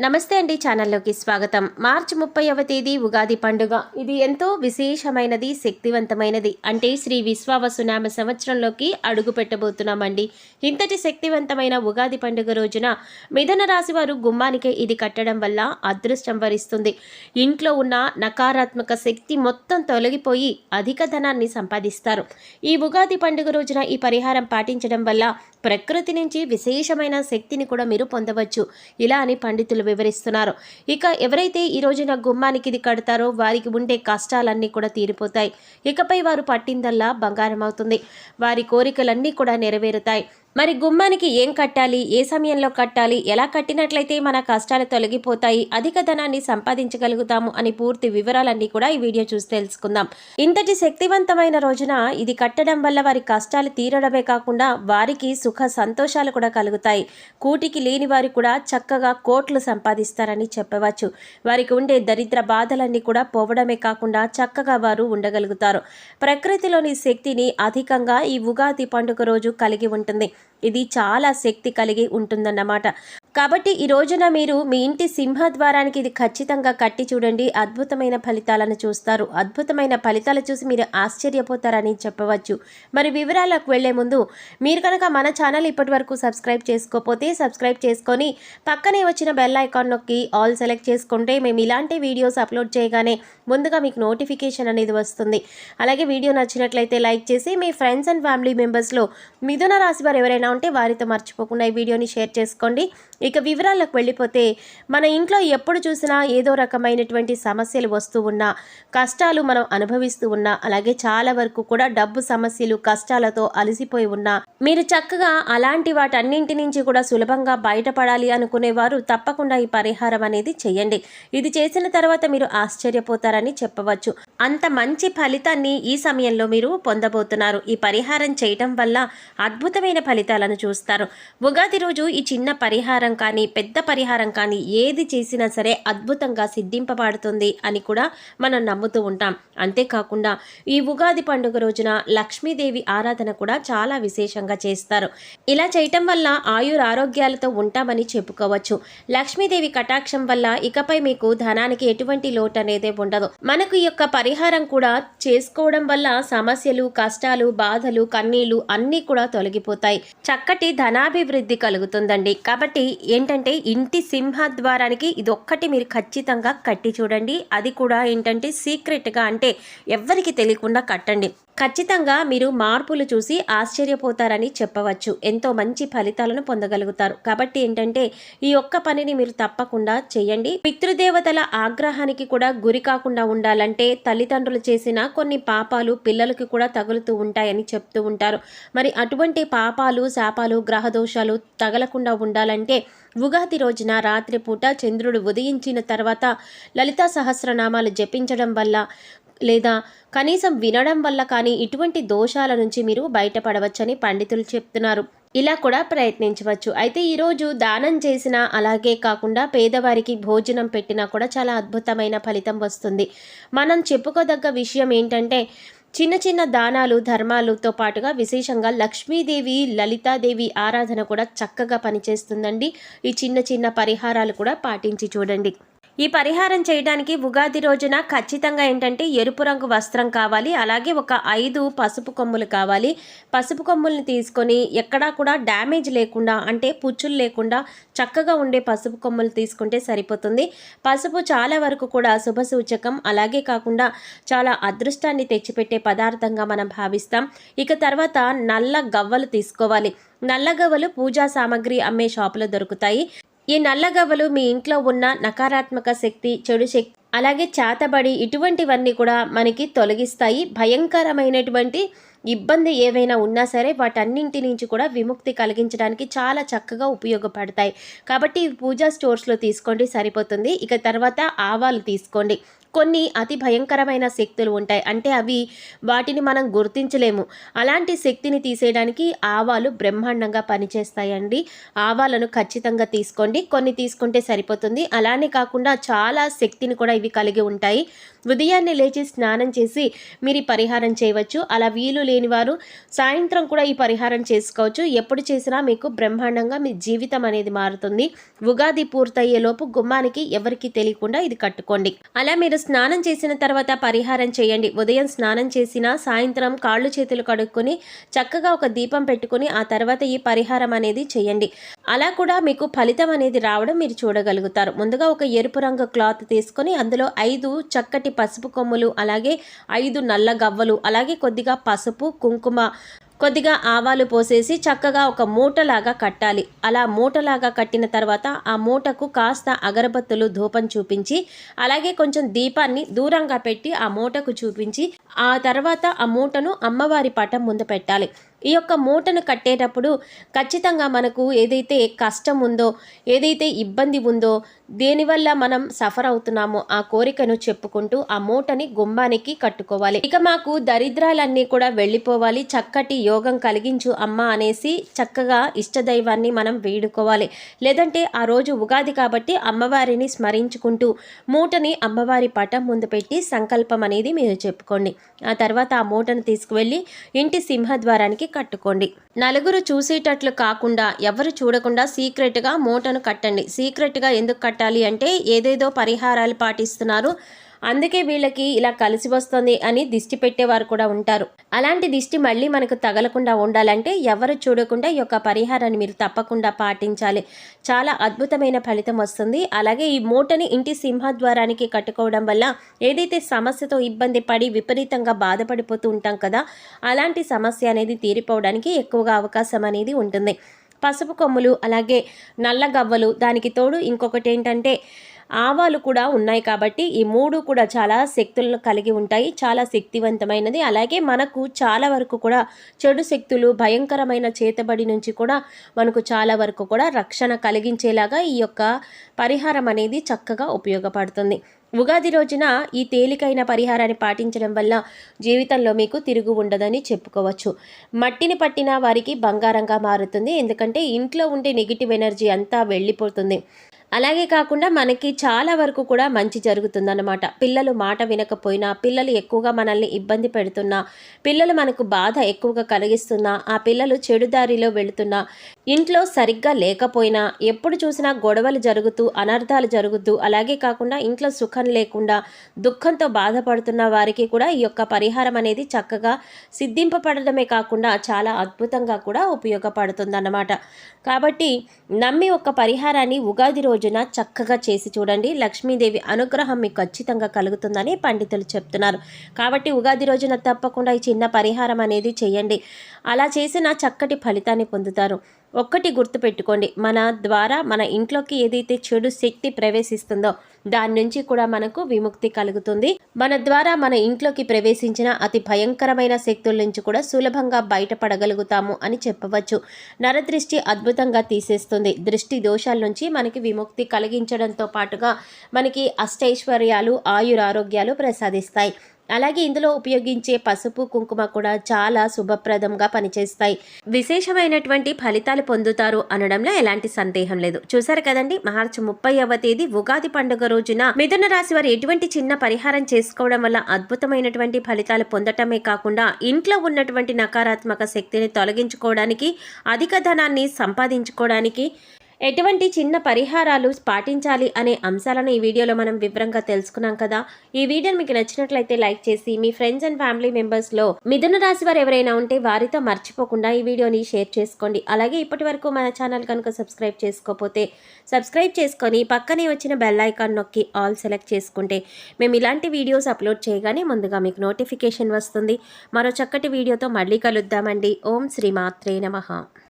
నమస్తే అండి, ఛానల్లోకి స్వాగతం. మార్చి 30వ తేదీ ఉగాది పండుగ. ఇది ఎంతో విశేషమైనది, శక్తివంతమైనది. అంటే శ్రీ విశ్వావసునామ సంవత్సరంలోకి అడుగు పెట్టబోతున్నామండి. ఇంతటి శక్తివంతమైన ఉగాది పండుగ రోజున మిథున రాశి వారు గుమ్మానికే ఇది కట్టడం వల్ల అదృష్టం వరిస్తుంది. ఇంట్లో ఉన్న నకారాత్మక శక్తి మొత్తం తొలగిపోయి అధిక ధనాన్ని సంపాదిస్తారు. ఈ ఉగాది పండుగ రోజున ఈ పరిహారం పాటించడం వల్ల ప్రకృతి నుంచి విశేషమైన శక్తిని కూడా మీరు పొందవచ్చు. ఇలా అని పండితులు వివరిస్తున్నారు. ఇక ఎవరైతే ఈ రోజున గుమ్మానికి ఇది కడతారో వారికి ఉండే కష్టాలన్నీ కూడా తీరిపోతాయి. ఇకపై వారు పట్టిందల్లా బంగారం అవుతుంది. వారి కోరికలన్నీ కూడా నెరవేరుతాయి. మరి గుమ్మానికి ఏం కట్టాలి, ఏ సమయంలో కట్టాలి, ఎలా కట్టినట్లయితే మన కష్టాలు తొలగిపోతాయి, అధిక ధనాన్ని సంపాదించగలుగుతాము అని పూర్తి వివరాలన్నీ కూడా ఈ వీడియో చూసి తెలుసుకుందాం. ఇంతటి శక్తివంతమైన రోజున ఇది కట్టడం వల్ల వారి కష్టాలు తీరడమే కాకుండా వారికి సుఖ సంతోషాలు కూడా కలుగుతాయి. కూటికి లేని వారు కూడా చక్కగా కోట్లు సంపాదిస్తారని చెప్పవచ్చు. వారికి ఉండే దరిద్ర బాధలన్నీ కూడా పోవడమే కాకుండా చక్కగా వారు ఉండగలుగుతారు. ప్రకృతిలోని శక్తిని అధికంగా ఈ ఉగాది పండుగ రోజు కలిగి ఉంటుంది. ఇది చాలా శక్తి కలిగి ఉంటుందన్నమాట. కాబట్టి ఈ రోజున మీరు మీ ఇంటి సింహద్వారానికి ఇది ఖచ్చితంగా కట్టి చూడండి. అద్భుతమైన ఫలితాలను చూస్తారు. అద్భుతమైన ఫలితాలు చూసి మీరు ఆశ్చర్యపోతారని చెప్పవచ్చు. మరి వివరాలకు వెళ్లే ముందు మీరు కనుక మన ఛానల్ ఇప్పటి వరకు సబ్స్క్రైబ్ చేసుకోకపోతే సబ్స్క్రైబ్ చేసుకొని పక్కనే వచ్చిన బెల్ ఐకాన్ నొక్కి ఆల్ సెలెక్ట్ చేసుకుంటే మేము ఇలాంటి వీడియోస్ అప్లోడ్ చేయగానే ముందుగా మీకు నోటిఫికేషన్ అనేది వస్తుంది. అలాగే వీడియో నచ్చినట్లయితే లైక్ చేసి మీ ఫ్రెండ్స్ అండ్ ఫ్యామిలీ మెంబర్స్లో మిథున రాశి వారు ఎవరైనా ఉంటే వారితో మర్చిపోకుండా ఈ వీడియోని షేర్ చేసుకోండి. ఇక వివరాలకు వెళ్ళిపోతే మన ఇంట్లో ఎప్పుడు చూసినా ఏదో రకమైనటువంటి సమస్యలు వస్తూ ఉన్నా, కష్టాలు మనం అనుభవిస్తూ ఉన్నా, అలాగే చాలా వరకు కూడా డబ్బు సమస్యలు కష్టాలతో అలసిపోయి ఉన్నా, మీరు చక్కగా అలాంటి వాటన్నింటి నుంచి కూడా సులభంగా బయటపడాలి అనుకునేవారు తప్పకుండా ఈ పరిహారం అనేది చేయండి. ఇది చేసిన తర్వాత మీరు ఆశ్చర్యపోతారని చెప్పవచ్చు. అంత మంచి ఫలితాన్ని ఈ సమయంలో మీరు పొందబోతున్నారు. ఈ పరిహారం చేయటం వల్ల అద్భుతమైన ఫలితాలను చూస్తారు. ఉగాది రోజు ఈ చిన్న పరిహారం కానీ పెద్ద పరిహారం కానీ ఏది చేసినా సరే అద్భుతంగా సిద్ధింపబడుతుంది అని కూడా మనం నమ్ముతూ ఉంటాం. అంతేకాకుండా ఈ ఉగాది పండుగ రోజున లక్ష్మీదేవి ఆరాధన కూడా చాలా విశేషంగా చేస్తారు. ఇలా చేయటం వల్ల ఆయురారోగ్యాలతో ఉంటామని చెప్పుకోవచ్చు. లక్ష్మీదేవి కటాక్షం వల్ల ఇకపై మీకు ధనానికి ఎటువంటి లోటు అనేది ఉండదు. మనకు ఈ యొక్క పరిహారం కూడా చేసుకోవడం వల్ల సమస్యలు, కష్టాలు, బాధలు, కన్నీళ్లు అన్నీ కూడా తొలగిపోతాయి. చక్కటి ధనాభివృద్ధి కలుగుతుందండి. కాబట్టి ఏంటంటే ఇంటి సింహద్వారానికి ఇది ఒక్కటి మీరు ఖచ్చితంగా కట్టి చూడండి. అది కూడా ఏంటంటే సీక్రెట్గా, అంటే ఎవ్వరికి తెలియకుండా కట్టండి. ఖచ్చితంగా మీరు మార్పులు చూసి ఆశ్చర్యపోతారని చెప్పవచ్చు. ఎంతో మంచి ఫలితాలను పొందగలుగుతారు. కాబట్టి ఏంటంటే ఈ ఒక్క పనిని మీరు తప్పకుండా చేయండి. పితృదేవతల ఆగ్రహానికి కూడా గురి కాకుండా ఉండాలంటే తల్లిదండ్రులు చేసిన కొన్ని పాపాలు పిల్లలకి కూడా తగులుతూ ఉంటాయని చెప్తూ ఉంటారు. మరి అటువంటి పాపాలు, శాపాలు, గ్రహదోషాలు తగలకుండా ఉండాలంటే ఉగాది రోజున రాత్రిపూట చంద్రుడు ఉదయించిన తర్వాత లలితా సహస్రనామాలు జపించడం వల్ల లేదా కనీసం వినడం వల్ల కానీ ఇటువంటి దోషాల నుంచి మీరు బయటపడవచ్చని పండితులు చెప్తున్నారు. ఇలా కూడా ప్రయత్నించవచ్చు. అయితే ఈరోజు దానం చేసినా, అలాగే కాకుండా పేదవారికి భోజనం పెట్టినా కూడా చాలా అద్భుతమైన ఫలితం వస్తుంది. మనం చెప్పుకోదగ్గ విషయం ఏంటంటే చిన్న చిన్న దానాలు, ధర్మాలతో పాటుగా విశేషంగా లక్ష్మీదేవి, లలితాదేవి ఆరాధన కూడా చక్కగా పనిచేస్తుందండి. ఈ చిన్న చిన్న పరిహారాలు కూడా పాటించి చూడండి. ఈ పరిహారం చేయడానికి ఉగాది రోజున ఖచ్చితంగా ఏంటంటే ఎరుపు రంగు వస్త్రం కావాలి. అలాగే ఒక 5 పసుపు కొమ్ములు కావాలి. పసుపు కొమ్ముల్ని తీసుకొని ఎక్కడా కూడా డ్యామేజ్ లేకుండా, అంటే పుచ్చులు లేకుండా చక్కగా ఉండే పసుపు కొమ్ములు తీసుకుంటే సరిపోతుంది. పసుపు చాలా వరకు కూడా శుభ సూచకం. అలాగే కాకుండా చాలా అదృష్టాన్ని తెచ్చిపెట్టే పదార్థంగా మనం భావిస్తాం. ఇక తర్వాత నల్ల గవ్వలు తీసుకోవాలి. నల్ల గవ్వలు పూజా సామాగ్రి అమ్మే షాపులో దొరుకుతాయి. ఈ నల్లగవ్వలు మీ ఇంట్లో ఉన్న నకారాత్మక శక్తి, చెడు శక్తి, అలాగే చేతబడి ఇటువంటివన్నీ కూడా మనకి తొలగిస్తాయి. భయంకరమైనటువంటి ఇబ్బంది ఏవైనా ఉన్నా సరే వాటన్నింటి నుంచి కూడా విముక్తి కలిగించడానికి చాలా చక్కగా ఉపయోగపడతాయి. కాబట్టి పూజా స్టోర్స్లో తీసుకోండి, సరిపోతుంది. ఇక తర్వాత ఆవాలు తీసుకోండి. కొన్ని అతి భయంకరమైన శక్తులు ఉంటాయి. అంటే అవి వాటిని మనం గుర్తించలేము. అలాంటి శక్తిని తీసేయడానికి ఆవాలు బ్రహ్మాండంగా పనిచేస్తాయండి. ఆవాలను ఖచ్చితంగా తీసుకోండి. కొన్ని తీసుకుంటే సరిపోతుంది. అలానే కాకుండా చాలా శక్తిని కూడా ఇవి కలిగి ఉంటాయి. ఉదయాన్నే లేచి స్నానం చేసి మీరు ఈ పరిహారం చేయవచ్చు. అలా వీలు లేని వారు సాయంత్రం కూడా ఈ పరిహారం చేసుకోవచ్చు. ఎప్పుడు చేసినా మీకు బ్రహ్మాండంగా మీ జీవితం అనేది మారుతుంది. ఉగాది పూర్తయ్యేలోపు గుమ్మానికి ఎవరికి తెలియకుండా ఇది కట్టుకోండి. అలా మీరు స్నానం చేసిన తర్వాత పరిహారం చేయండి. ఉదయం స్నానం చేసినా సాయంత్రం కాళ్ళు చేతులు కడుక్కొని చక్కగా ఒక దీపం పెట్టుకుని ఆ తర్వాత ఈ పరిహారం అనేది చేయండి. అలా కూడా మీకు ఫలితం అనేది రావడం మీరు చూడగలుగుతారు. ముందుగా ఒక ఎరుపు రంగు క్లాత్ తీసుకొని అందులో 5 చక్కటి పసుపు కొమ్ములు, అలాగే 5 నల్ల గవ్వలు, అలాగే కొద్దిగా పసుపు, కుంకుమ, కొద్దిగా ఆవాలు పోసేసి చక్కగా ఒక మూటలాగా కట్టాలి. అలా మూటలాగా కట్టిన తర్వాత ఆ మూటకు కాస్త అగరబత్తులు ధూపం చూపించి, అలాగే కొంచెం దీపాన్ని దూరంగా పెట్టి ఆ మూటకు చూపించి, ఆ తర్వాత ఆ మూటను అమ్మవారి పటం ముందు పెట్టాలి. ఈ యొక్క మూటను కట్టేటప్పుడు ఖచ్చితంగా మనకు ఏదైతే కష్టం ఉందో, ఏదైతే ఇబ్బంది ఉందో, దేనివల్ల మనం సఫర్ అవుతున్నామో ఆ కోరికను చెప్పుకుంటూ ఆ మూటని గుమ్మానికి కట్టుకోవాలి. ఇక మాకు దరిద్రాలన్నీ కూడా వెళ్ళిపోవాలి, చక్కటి యోగం కలిగించు అమ్మ అనేసి చక్కగా ఇష్టదైవాన్ని మనం వేడుకోవాలి. లేదంటే ఆ రోజు ఉగాది కాబట్టి అమ్మవారిని స్మరించుకుంటూ మూటని అమ్మవారి పటం ముందు పెట్టి సంకల్పం అనేది మీరు చెప్పుకోండి. ఆ తర్వాత ఆ మూటను తీసుకువెళ్ళి ఇంటి సింహద్వారానికి కట్టుకోండి. నలుగురు చూసేటట్లు కాకుండా, ఎవరు చూడకుండా సీక్రెట్గా మూటను కట్టండి. సీక్రెట్గా ఎందుకు కట్టాలి అంటే ఏదేదో పరిహారాలు పాటిస్తున్నారు, అందుకే వీళ్ళకి ఇలా కలిసి వస్తుంది అని దిష్టి పెట్టేవారు కూడా ఉంటారు. అలాంటి దిష్టి మళ్ళీ మనకు తగలకుండా ఉండాలంటే ఎవరు చూడకుండా ఈ యొక్క పరిహారాన్ని మీరు తప్పకుండా పాటించాలి. చాలా అద్భుతమైన ఫలితం వస్తుంది. అలాగే ఈ మూటని ఇంటి సింహద్వారానికి కట్టుకోవడం వల్ల ఏదైతే సమస్యతో ఇబ్బంది పడి విపరీతంగా బాధపడిపోతూ ఉంటాం కదా, అలాంటి సమస్య అనేది తీరిపోవడానికి ఎక్కువగా అవకాశం అనేది ఉంటుంది. పసుపు కొమ్ములు, అలాగే నల్ల గవ్వలు, దానికి తోడు ఇంకొకటి ఏంటంటే ఆవాలు కూడా ఉన్నాయి కాబట్టి ఈ 3 కూడా చాలా శక్తులను కలిగి ఉంటాయి. చాలా శక్తివంతమైనది. అలాగే మనకు చాలా వరకు కూడా చెడు శక్తులు, భయంకరమైన చేతబడి నుంచి కూడా మనకు చాలా వరకు కూడా రక్షణ కలిగించేలాగా ఈ యొక్క పరిహారం అనేది చక్కగా ఉపయోగపడుతుంది. ఉగాది రోజున ఈ తేలికైన పరిహారాన్ని పాటించడం వల్ల జీవితంలో మీకు తిరుగు ఉండదని చెప్పుకోవచ్చు. మట్టిని పట్టిన వారికి బంగారంగా మారుతుంది. ఎందుకంటే ఇంట్లో ఉండే నెగిటివ్ ఎనర్జీ అంతా వెళ్ళిపోతుంది. అలాగే కాకుండా మనకి చాలా వరకు కూడా మంచి జరుగుతుందన్నమాట. పిల్లలు మాట వినకపోయినా, పిల్లలు ఎక్కువగా మనల్ని ఇబ్బంది పెడుతున్నా, పిల్లలు మనకు బాధ ఎక్కువగా కలిగిస్తున్నా, ఆ పిల్లలు చెడు దారిలో వెళుతున్నా, ఇంట్లో సరిగ్గా లేకపోయినా, ఎప్పుడు చూసినా గొడవలు జరుగుతూ, అనర్థాలు జరుగుతూ, అలాగే కాకుండా ఇంట్లో సుఖం లేకుండా దుఃఖంతో బాధపడుతున్న వారికి కూడా ఈ యొక్క పరిహారం అనేది చక్కగా సిద్ధింపబడడమే కాకుండా చాలా అద్భుతంగా కూడా ఉపయోగపడుతుందన్నమాట. కాబట్టి నమ్మి ఒక పరిహారాన్ని ఉగాది రోజున చక్కగా చేసి చూడండి. లక్ష్మీదేవి అనుగ్రహం మీకు ఖచ్చితంగా కలుగుతుందని పండితులు చెప్తున్నారు. కాబట్టి ఉగాది రోజున తప్పకుండా ఈ చిన్న పరిహారం అనేది చేయండి. అలా చేసిన చక్కటి ఫలితాన్ని పొందుతారు. ఒక్కటి గుర్తుపెట్టుకోండి, మన ద్వారా మన ఇంట్లోకి ఏదైతే చెడు శక్తి ప్రవేశిస్తుందో దాని నుంచి కూడా మనకు విముక్తి కలుగుతుంది. మన ద్వారా మన ఇంట్లోకి ప్రవేశించిన అతి భయంకరమైన శక్తుల నుంచి కూడా సులభంగా బయటపడగలుగుతాము అని చెప్పవచ్చు. నరదృష్టి అద్భుతంగా తీసేస్తుంది. దృష్టి దోషాల నుంచి మనకి విముక్తి కలిగించడంతో పాటుగా మనకి అష్టైశ్వర్యాలు, ఆయురారోగ్యాలు ప్రసాదిస్తాయి. అలాగే ఇందులో ఉపయోగించే పసుపు, కుంకుమ కూడా చాలా శుభప్రదంగా పనిచేస్తాయి. విశేషమైనటువంటి ఫలితాలు పొందుతారు అనడంలో ఎలాంటి సందేహం లేదు. చూసారు కదండి, మార్చి 30వ తేదీ ఉగాది పండుగ రోజున మిథున రాశి వారు ఎటువంటి చిన్న పరిహారం చేసుకోవడం వల్ల అద్భుతమైనటువంటి ఫలితాలు పొందటమే కాకుండా ఇంట్లో ఉన్నటువంటి నకారాత్మక శక్తిని తొలగించుకోవడానికి, అధిక ధనాన్ని సంపాదించుకోవడానికి ఎటువంటి చిన్న పరిహారాలు పాటించాలి అనే అంశాలను ఈ వీడియోలో మనం వివరంగా తెలుసుకున్నాం కదా. ఈ వీడియోని మీకు నచ్చినట్లయితే లైక్ చేసి మీ ఫ్రెండ్స్ అండ్ ఫ్యామిలీ మెంబర్స్లో మిథున రాశి వారు ఎవరైనా ఉంటే వారితో మర్చిపోకుండా ఈ వీడియోని షేర్ చేసుకోండి. అలాగే ఇప్పటి వరకు మన ఛానల్ కనుక సబ్స్క్రైబ్ చేసుకోకపోతే సబ్స్క్రైబ్ చేసుకొని పక్కనే వచ్చిన బెల్ ఐకాన్ నొక్కి ఆల్ సెలెక్ట్ చేసుకుంటే మేము ఇలాంటి వీడియోస్ అప్లోడ్ చేయగానే ముందుగా మీకు నోటిఫికేషన్ వస్తుంది. మరో చక్కటి వీడియోతో మళ్ళీ కలుద్దామండి. ఓం శ్రీ మాత్రే నమః.